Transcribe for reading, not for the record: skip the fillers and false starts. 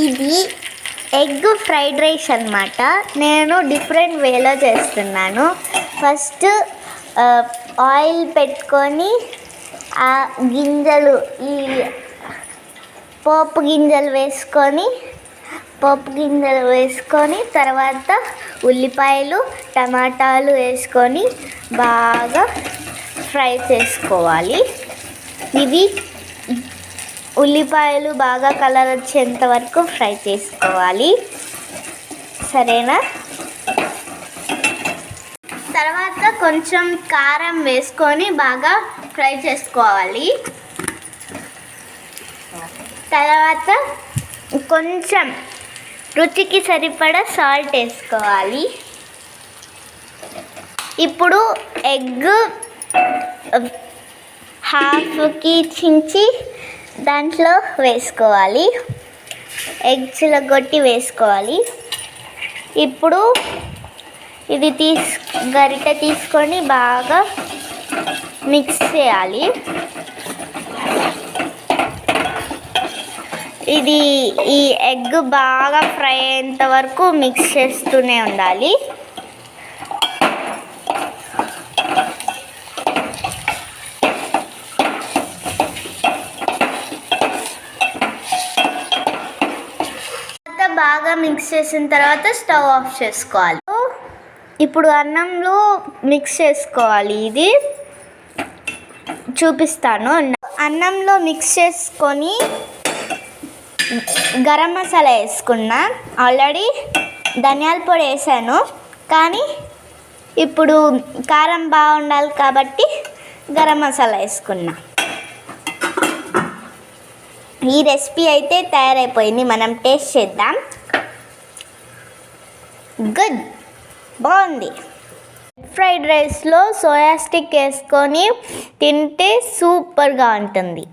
ఇది egg fried rice అన్నమాట. నేను డిఫరెంట్ వేలో చేస్తున్నాను. ఫస్ట్ ఆయిల్ పెట్టుకొని ఆ గింజలు ఈ పోపు గింజలు వేసుకొని తర్వాత ఉల్లిపాయలు టమాటాలు వేసుకొని బాగా ఫ్రై చేసుకోవాలి. ఇవి ఉల్లిపాయలు బాగా కలర్ వచ్చేంత వరకు ఫ్రై చేసుకోవాలి, సరేనా? తర్వాత కొంచెం కారం వేసుకొని బాగా ఫ్రై చేసుకోవాలి. తర్వాత కొంచెం రుచికి సరిపడా సాల్ట్ వేసుకోవాలి. ఇప్పుడు ఎగ్ హాఫ్కి చించి దాంట్లో వేసుకోవాలి. ఎగ్స్లో కొట్టి వేసుకోవాలి. ఇప్పుడు ఇది గరిటె తీసుకొని బాగా మిక్స్ చేయాలి. ఈ ఎగ్ బాగా ఫ్రై అయ్యేంత వరకు మిక్స్ చేస్తూనే ఉండాలి. బాగా మిక్స్ చేసిన తర్వాత స్టవ్ ఆఫ్ చేసుకోవాలి. ఇప్పుడు అన్నంలో మిక్స్ చేసుకోవాలి. ఇది చూపిస్తాను. అన్నంలో మిక్స్ చేసుకొని గరం మసాలా వేసుకున్నా. ఆల్రెడీ ధనియాల పొడి వేసాను, కానీ ఇప్పుడు కారం బాగుండాలి కాబట్టి గరం మసాలా వేసుకున్నా. ఈ రెసిపీ అయితే తయారైపోయింది. మనం టేస్ట్ చేద్దాం. గుడ్, బాగుంది. ఫ్రైడ్ రైస్లో సోయా స్టిక్ వేసుకొని తింటే సూపర్గా ఉంటుంది.